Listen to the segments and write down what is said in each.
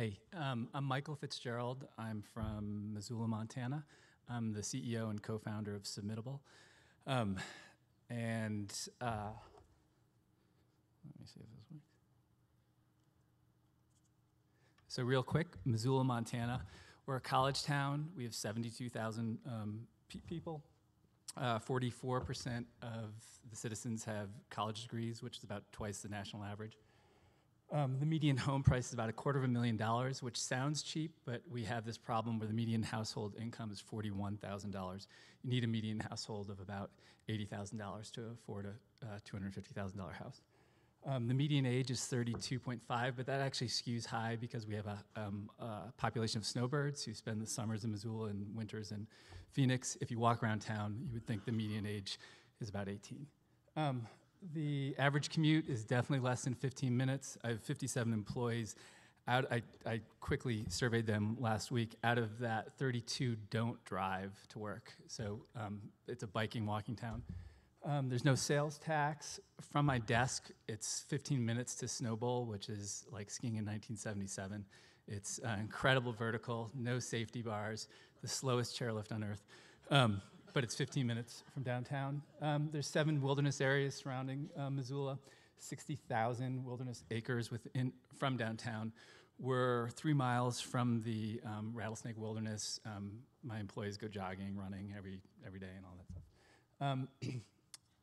Hey, I'm Michael Fitzgerald. I'm from Missoula, Montana. I'm the CEO and co-founder of Submittable. Let me see if this works. So real quick, Missoula, Montana. We're a college town. We have 72,000 people. 44% of the citizens have college degrees, which is about twice the national average. The median home price is about $250,000, which sounds cheap, but we have this problem where the median household income is $41,000. You need a median household of about $80,000 to afford a $250,000 house. The median age is 32.5, but that actually skews high because we have a population of snowbirds who spend the summers in Missoula and winters in Phoenix. If you walk around town, you would think the median age is about 18. The average commute is definitely less than 15 minutes. I have 57 employees. I quickly surveyed them last week. Out of that, 32 don't drive to work. So it's a biking, walking town. There's no sales tax. From my desk, it's 15 minutes to Snowbowl, which is like skiing in 1977. It's incredible vertical, no safety bars, the slowest chairlift on earth. But it's 15 minutes from downtown. There's 7 wilderness areas surrounding Missoula, 60,000 wilderness acres from downtown. We're 3 miles from the Rattlesnake Wilderness. My employees go jogging, running every day and all that stuff.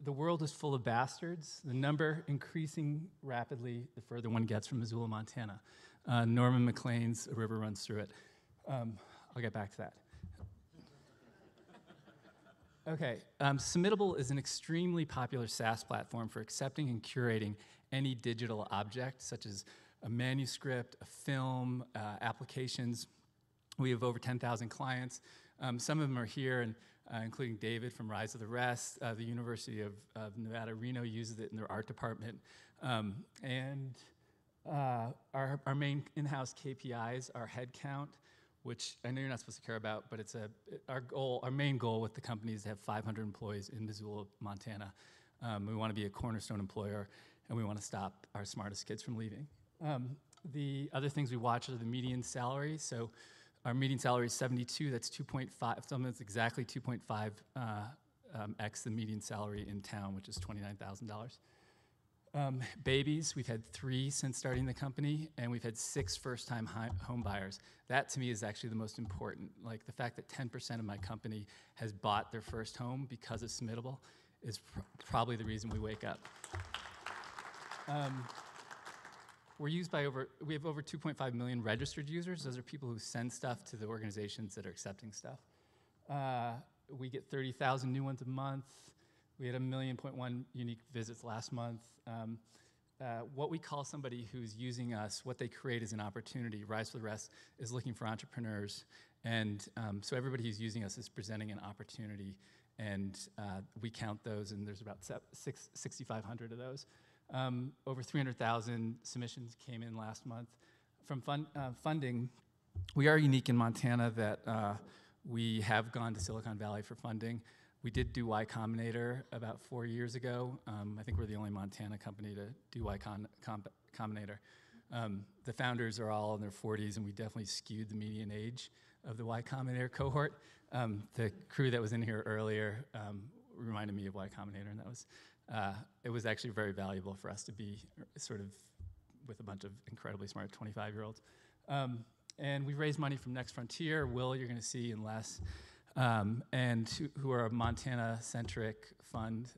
The world is full of bastards, the number increasing rapidly the further one gets from Missoula, Montana. Norman McLean's A River Runs Through It. I'll get back to that. Okay, Submittable is an extremely popular SaaS platform for accepting and curating any digital object, such as a manuscript, a film, applications. We have over 10,000 clients. Some of them are here, and including David from Rise of the Rest. The University of Nevada, Reno uses it in their art department. Our main in-house KPIs are headcount, which I know you're not supposed to care about, but it's our main goal with the company is to have 500 employees in Missoula, Montana. We want to be a cornerstone employer, and we want to stop our smartest kids from leaving. The other things we watch are the median salary. So our median salary is 72. That's 2.5. Something that's exactly 2.5 x the median salary in town, which is $29,000. Babies, we've had 3 since starting the company, and we've had 6 first-time home buyers. That, to me, is actually the most important. Like, the fact that 10% of my company has bought their first home because of Submittable is probably the reason we wake up. We have over 2.5 million registered users. Those are people who send stuff to the organizations that are accepting stuff. We get 30,000 new ones a month. We had 1.1 million unique visits last month. What we call somebody who's using us, what they create is an opportunity. Rise for the Rest is looking for entrepreneurs. And so everybody who's using us is presenting an opportunity. And we count those, and there's about 6,500 of those. Over 300,000 submissions came in last month. From funding, we are unique in Montana that we have gone to Silicon Valley for funding. We did do Y Combinator about 4 years ago. I think we're the only Montana company to do Y Combinator. The founders are all in their 40s, and we definitely skewed the median age of the Y Combinator cohort. The crew that was in here earlier reminded me of Y Combinator, and that was it was actually very valuable for us to be sort of with a bunch of incredibly smart 25-year-olds. And we raised money from Next Frontier, Will, you're going to see in less. And who are a Montana-centric fund,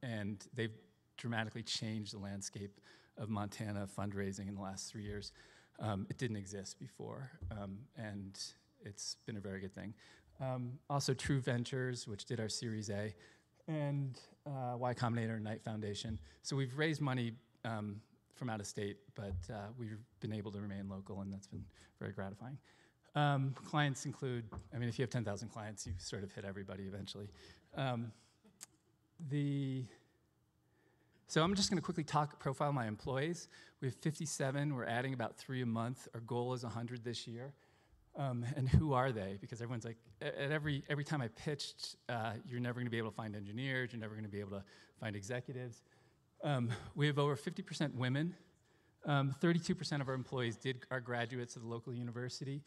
and they've dramatically changed the landscape of Montana fundraising in the last 3 years. It didn't exist before, and it's been a very good thing. Also, True Ventures, which did our Series A, and Y Combinator and Knight Foundation. So we've raised money from out of state, but we've been able to remain local, and that's been very gratifying. Clients include, I mean, if you have 10,000 clients, you sort of hit everybody eventually. So I'm just going to quickly profile my employees. We have 57. We're adding about 3 a month. Our goal is 100 this year. And who are they? Because everyone's like, every time I pitched, you're never going to be able to find engineers. You're never going to be able to find executives. We have over 50% women. 32% of our employees are graduates of the local university.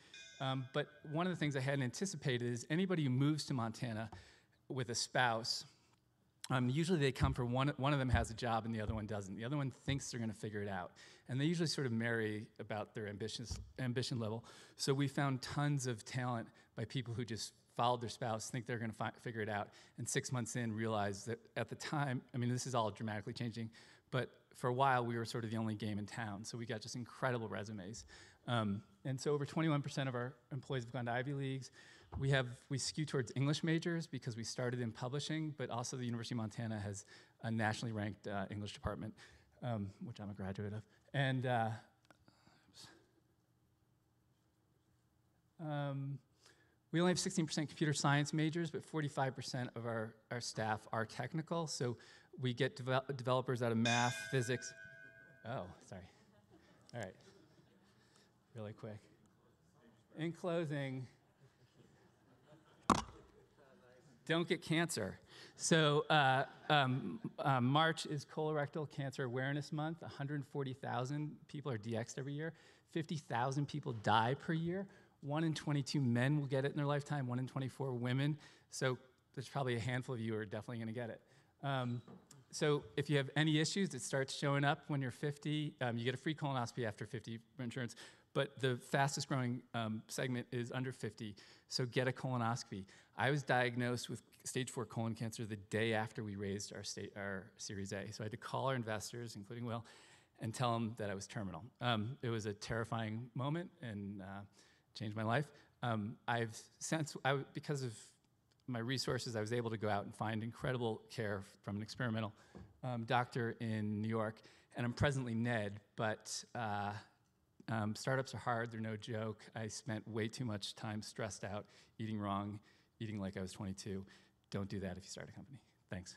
But one of the things I hadn't anticipated is anybody who moves to Montana with a spouse, usually they come for one of them has a job and the other one doesn't. The other one thinks they're going to figure it out. And they usually sort of marry about their ambition level. So we found tons of talent by people who just followed their spouse, think they're going to figure it out, and 6 months in realize that at the time, I mean, this is all dramatically changing, but for a while we were sort of the only game in town. So we got just incredible resumes. And so over 21% of our employees have gone to Ivy Leagues. We skew towards English majors because we started in publishing, but also the University of Montana has a nationally ranked English department, which I'm a graduate of. And we only have 16% computer science majors, but 45% of our staff are technical. So we get developers out of math, physics. Oh, sorry. All right. Really quick. In closing, don't get cancer. So March is Colorectal Cancer Awareness Month. 140,000 people are DX'd every year. 50,000 people die per year. 1 in 22 men will get it in their lifetime, 1 in 24 women. So there's probably a handful of you who are definitely going to get it. So if you have any issues, it starts showing up when you're 50. You get a free colonoscopy after 50 for insurance. But the fastest growing segment is under 50, so get a colonoscopy. I was diagnosed with stage 4 colon cancer the day after we raised our Series A. So I had to call our investors, including Will, and tell them that I was terminal. It was a terrifying moment and changed my life. Because of my resources, I was able to go out and find incredible care from an experimental doctor in New York, and I'm presently Ned, but startups are hard, they're no joke. I spent way too much time stressed out, eating wrong, eating like I was 22. Don't do that if you start a company. Thanks.